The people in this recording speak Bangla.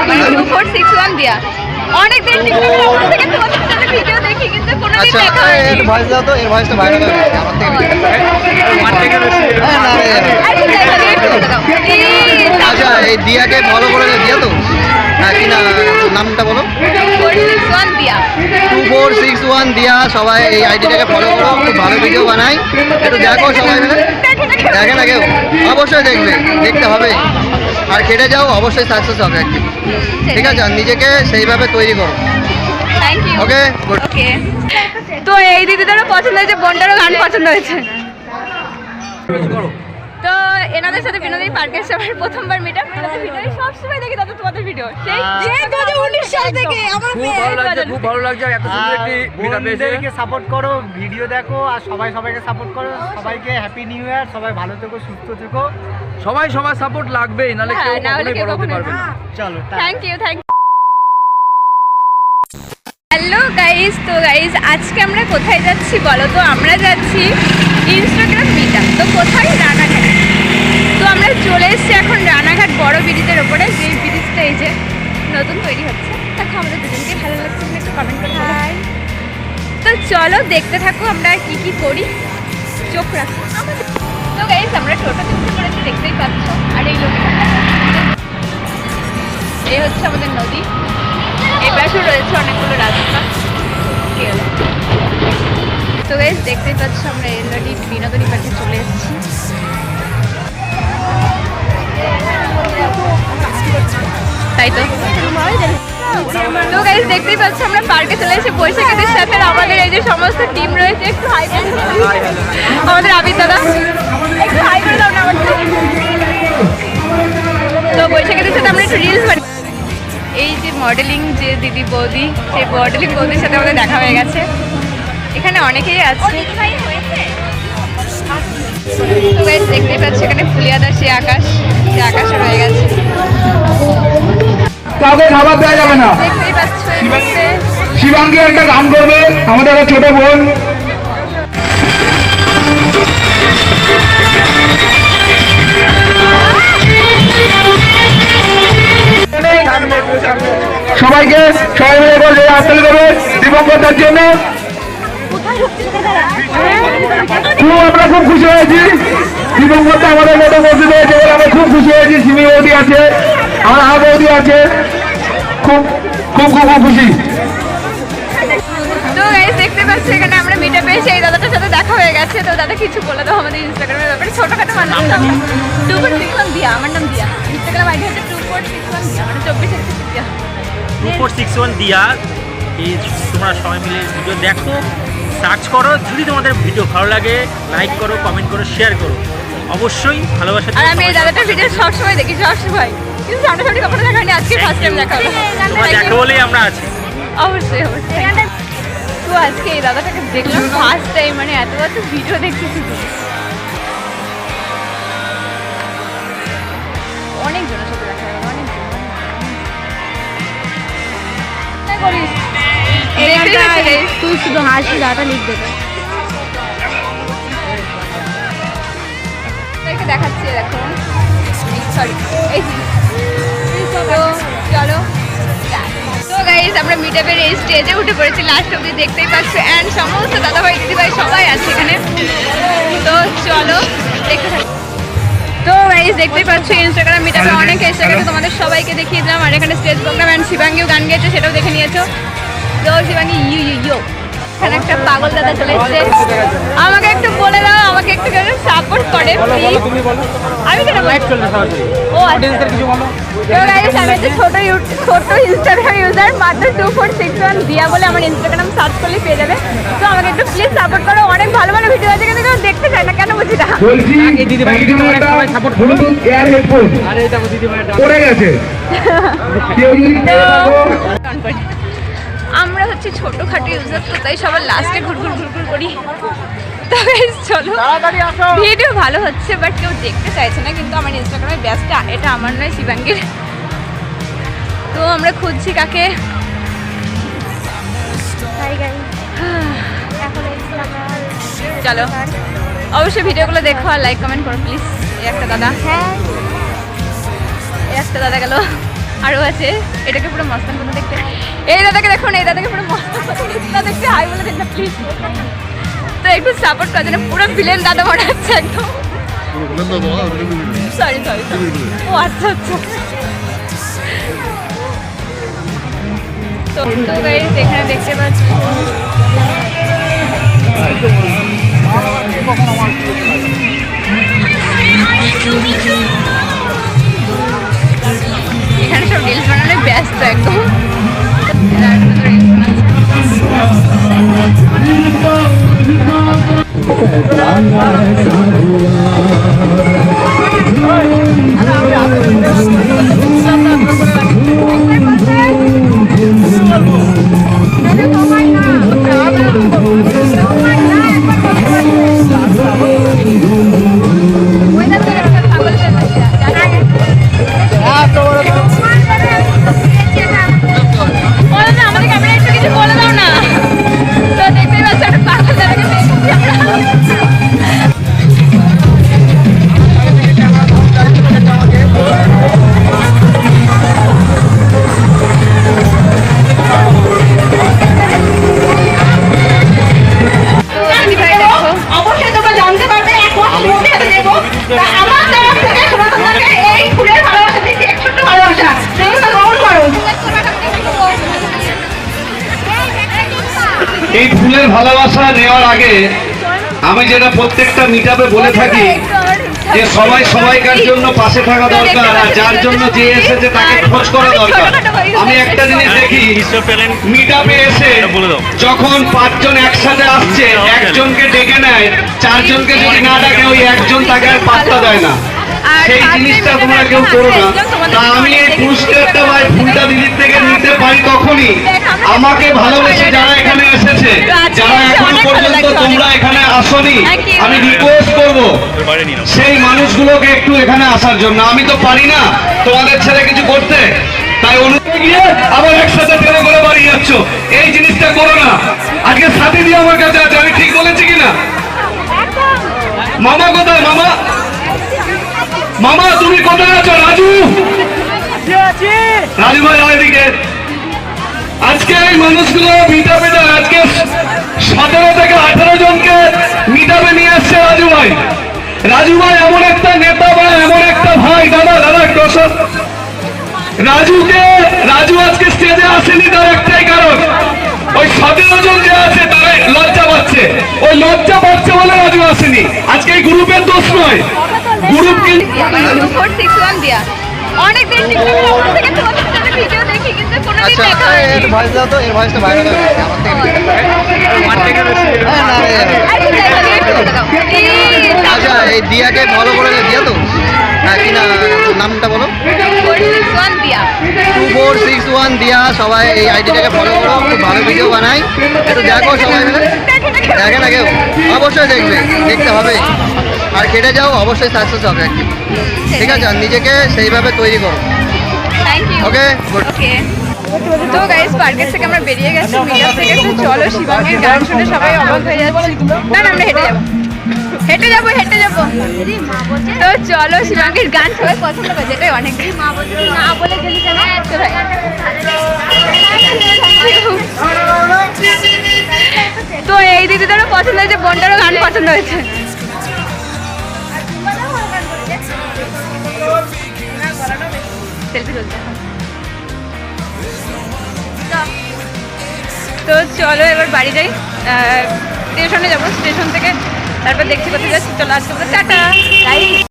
মানে 2461 দিয়া অনেক দিন টিকটকে আপনাদের থেকে তোমাদের সাথে ভিডিও দেখি কিন্তু কোনোদিন দেখা হয়নি। একটু ভয়েস দাও তো, এর ভয়েসটা ভাইরাল হবে আমার থেকে বেশি। আচ্ছা এই দিয়াকে ফলো করে দিয়া তো, হ্যাঁ কি না নামটা বলো? 2461 দিয়া 2461 দিয়া। সবাই এই আইডিটাকে ফলো করো, খুব ভালো ভিডিও বানাই, একটু দেখো সবাই মিলে। দেখে না কেউ? অবশ্যই দেখবে, দেখতে হবে আর কেটে যাও, অবশ্যই সাকসেস হবে একদিন। ঠিক আছে, আর নিজেকে সেইভাবে তৈরি করো। Thank you. Okay good. Okay, তো এই দিদিদেরও পছন্দ হয়েছে, বোনটারও গান পছন্দ হয়েছে। তো এনাদের সাথে বিনোদনী পার্কের সবার প্রথমবার মিট আপ। এনাদের ভিডিও সবসময় দেখি দাদা তোমাদের ভিডিও সেই 2019 সাল থেকে। আমার খুব ভালো লাগছে এত সুন্দর একটি মিটআপ এসে। বোনদেরকে সাপোর্ট করো, ভিডিও দেখো আর সবাইকে সাপোর্ট করো। সবাইকে হ্যাপি নিউ ইয়ার, সবাই ভালো থেকো, সুস্থ থেকো। সবাই সাপোর্ট লাগবেই, নাহলে কেউ কখনোই বড় হতে পারবে না। চলো থ্যাংক ইউ। হ্যালো গাইস, তো গাইস আজকে আমরা কোথায় যাচ্ছি বলো তো? আমরা যাচ্ছি ইনস্টাগ্রাম মিটআপ। তো কোথায়? রানাঘাট। তো আমরা চলে এসেছি এখন রানাঘাট বড় ব্রিজের ওপরে, যে ব্রিজটা এই যে নতুন তৈরি হচ্ছে। দেখো আমাদের দুজনকে ভালো লাগছে, একটু কমেন্ট করে হাই। তো চলো দেখতে থাকো আমরা কি কি করি, চোখ রাখো আমাদের। তো গাইস আমরা টোটো চুক্তি করেছি, দেখতেই পাচ্ছ। আর এই লোকেশনটা এই হচ্ছে আমাদের নদী, এই পাশে রয়েছে অনেকগুলো রাস্তা। তো গাইস দেখতেই পাচ্ছ আমরা অলরেডি বিনোদনী পার্কে চলে এসেছি। তাই তো তো গাইস দেখতেই পাচ্ছ আমরা পার্কে চলে এসে বৈশাখীদের সাথে আমাদের এই যে সমস্ত টিম রয়েছে। একটু হাই করে দাও আমাদের আবির দাদা, একটু হাই করে দাও না আমাদের। তো বৈশাখীদের সাথে আমরা একটু রিলস বানাই। এই যে মডেলিং যে দিদি বৌদি, সেই মডেলিং বৌদির সাথে আমাদের দেখা হয়ে গেছে। এখানে অনেকেই আছে। তো গাইস দেখতেই পাচ্ছি এখানে ফুলিয়াদার সেই আকাশ রয়ে গেছে। কাউকে খাবার দেওয়া যাবে না। দেখতেই পাচ্ছ শিবাঙ্গী একটা গান করবে, আমাদের একটা ছোট বোন। সবাইকে সবাই মিলে বলে হাততালি করবে দিবঙ্গতার জন্য। আমরা খুব খুশি হয়েছি, দিবঙ্গতা আমাদের মতো বসে হয়েছে বলে আমরা খুব খুশি হয়েছি। সিমি বৌদি আছে, আমার আহ বৌদি আছে, খুব খুব খুব খুব খুশি। তো গাইস দেখতে পাচ্ছি এখানে আমরা মিটআপে এসে এই দাদাটার সাথে দেখা হয়ে গেছে। তো দাদা কিছু বলে দাও আমাদের ইনস্টাগ্রামের ব্যাপারে, ছোটখাটো মানুষ। 2461 দিয়া, আমার নাম দিয়া। ইনস্টাগ্রাম আইডি হচ্ছে 2461 দিয়া, মানে 2461 দিয়া। 2461 দিয়া। এই তোমরা সবাই মিলে ভিডিও দেখো, সার্চ করো। যদি তোমাদের ভিডিও ভালো লাগে লাইক করো, কমেন্ট করো, শেয়ার করো। অবশ্যই ভালোবাসা। আর আমি এই দাদাটার ভিডিও সবসময় দেখি, সবসময়, কিন্তু সামনাসামনি কখনো দেখা হয়নি, আজকে ফার্স্ট টাইম দেখা হলো। তোমরা দেখো বলেই আমরা আছি। অবশ্যই অবশ্যই। তো আজকে এই দাদাটাকে দেখলাম ফার্স্ট টাইম, মানে এতবার তো ভিডিও দেখতেছি। অনেকজনের সাথে দেখা গেল, অনেকজন। তুই শুধু হাসি দাটা লিখ দেবে। দেখাচ্ছি দেখো, সরি চলো। তো গাইস আমরা মিটআপের এই স্টেজে উঠে পড়েছি, লাস্ট অবধি দেখতেই পাচ্ছ। অ্যান্ড সমস্ত দাদাভাই দিদিভাই সবাই আছে এখানে। তো চলো দেখতে থাকো। তো গাইস দেখতেই পাচ্ছ ইনস্টাগ্রাম মিটআপে অনেকে এসে গেছে, তোমাদের সবাইকে দেখিয়ে দিলাম। আর এখানে স্টেজ প্রোগ্রাম, অ্যান্ড শিবাঙ্গীও গান গেয়েছে, সেটাও দেখে নিয়েছো। তো শিবাঙ্গী ইউ এখানে একটা পাগল দাদা চলে এসেছে। আমাকে একটু বলে দাও, আমাকে একটু সাপোর্ট করে প্লিজ। আমি কেন ও আচ্ছা। তো গাইস আমি একটা ছোট ইনস্টাগ্রাম ইউজার, মাত্র 2461 দিয়া বলে আমার ইনস্টাগ্রাম সার্চ করলে পেয়ে যাবে। তো আমাকে একটু প্লিজ সাপোর্ট করো। অনেক ভালো ভালো ভিডিও আছে, কিন্তু কেউ দেখতে চায় না, কেন বুঝি না। আমরা হচ্ছে ছোটখাটো ইউজার, তো তাই সবার লাস্টে ঘুরঘুর করি। তো চলো, ভিডিও ভালো হচ্ছে বাট কেউ দেখতে চাইছে না, কিন্তু আমার ইনস্টাগ্রামে ব্যাচটা এটা আমার নয়, শিবাঙ্গীর। তো আমরা খুঁজছি কাকে। চলো অবশ্যই ভিডিওগুলো দেখো আর লাইক কমেন্ট করো প্লিজ। এই একটা দাদা, এই একটা দাদা গেল। আরও আছে, এটাকে পুরো মস্তান মতো দেখতে। এই দাদাকে দেখুন, এই দাদাকে পুরো মস্তান মতো দেখতে, হাই বলে দিন না প্লিজ। তো একটু সাপোর্ট করে দেন, পুরো ভিলেন দাদা মনে হচ্ছে একদম। সরি সরি, ও আচ্ছা আচ্ছা। তো গাইস এখানে দেখতে পাচ্ছি এখানে সব রিলস বানানোয় ব্যস্ত একদম। আমাদের ক্যামেরা একটু কিছু বলে দাও না। তো দেখতেই পাচ্ছ একটা পাগল দাদাকে দেখছি আমরা। অবশ্যই তোমরা জানতে পারবে এক মাসের মধ্যে আমি দেবো। আমার তরফ থেকে তোমাদেরকে এই ফুলের ভালোবাসা দিচ্ছি, এক ছোট্ট ভালোবাসা, সেগুলো গ্রহণ করো। এই ফুলের ভালোবাসা নেওয়ার আগে আমি যেটা প্রত্যেকটা মিটআপে বলে থাকি যে সবাই সবাইকার জন্য পাশে থাকা দরকার, আর যার জন্য যে এসেছে তাকে খোঁজ করা দরকার। আমি একটা জিনিস দেখি মিটআপে এসে যখন 5 জন একসাথে আসছে, একজনকে ডেকে নেয়, 4 জনকে যদি না ডাকে ওই একজন তাকে আর পাত্তা দেয় না। সেই জিনিসটা তোমরা কেউ করো না। তা আমি এই পুরস্কারটা বা ফুলটা দিদির থেকে নিতে পারি তখনই আমাকে ভালোবেসে যারা এখানে এসেছে, যারা এখনো পর্যন্ত তোমরা এখানে আসনি, আমি রিকোয়েস্ট করব সেই মানুষগুলোকে একটু এখানে আসার জন্য। আমি তো পারি না তোমাদের ছেলে কিছু করতে, তাই অনুরোধ গিয়ে আবার একসাথে ট্রেনে করে বাড়ি যাচ্ছ, এই জিনিসটা করো না। আজকে সাথী দিয়ে আমার কাছে আছে, আমি ঠিক বলেছি কিনা? মামা কোথায়? মামা, মামা তুমি কোথায় আছো? রাজু, রাজু ভাই ওইদিকে। আজকে এই মানুষগুলো মিটাবে না, আজকে 17 থেকে 18 জনকে মিটাবে নিয়ে আসছে রাজু ভাই। রাজু ভাই এমন একটা নেতা বা এমন একটা ভাই, দাদা দাদা একটু আসো। রাজু আজকে স্টেজে আসেনি, তার একটাই কারণ ওই 17 জন যে আছে তারা লজ্জা পাচ্ছে, ওই লজ্জা পাচ্ছে বলে রাজু আসেনি। আজকে এই গ্রুপের দোষ নয়, গ্রুপ কিন্তু 2461 দিয়া অনেকদিন টিকটকের উপর থেকে তোমাদের সাথে ভিডিও দেখি, কিন্তু কোনোদিন আচ্ছা দেখা হয়নি। এর ভয়েস দাও তো, এর ভয়েসটা ভাইরাল হবে আমার থেকে বেশি। আচ্ছা, যাই হোক, একটু বলে দাও। আচ্ছা এই দিয়াকে ফলো করে দিয়া তো, হ্যাঁ কি না নামটা বলো? 2461 দিয়া 2461 দিয়া। সবাই এই আইডিটাকে ফলো করো, খুব ভালো ভিডিও বানাই, একটু দেখো সবাই মিলে। দেখে না কেউ? অবশ্যই দেখবে, দেখতে হবে। আর কেটে যাও, অবশ্যই সাকসেস হবে একদিন। ঠিক আছে, আর নিজেকে সেইভাবে তৈরি করো। Thank you. Okay, good. Okay. তো গাইস পার্কের থেকে আমরা বেরিয়ে গেছি, মিডিয়া থেকে। তো চলো শিবাঙ্গের গান শুনে সবাই অবাক হয়ে যাচ্ছে। না না, আমরা হেঁটে যাবো হেঁটে যাবো। তো চলো শিবাঙ্গের গান সবাই পছন্দ করে, যেটাই অনেক। না বলে গেলি কেন? তো এই দিদিদেরও পছন্দ হয়েছে, বোনটারও গান পছন্দ হয়েছে। সেলফি তুলতে। তো চলো এবার বাড়ি যাই, স্টেশনে যাবো, স্টেশন থেকে তারপর দেখছি কোথায় যাচ্ছি। চলো আজকে টাটা।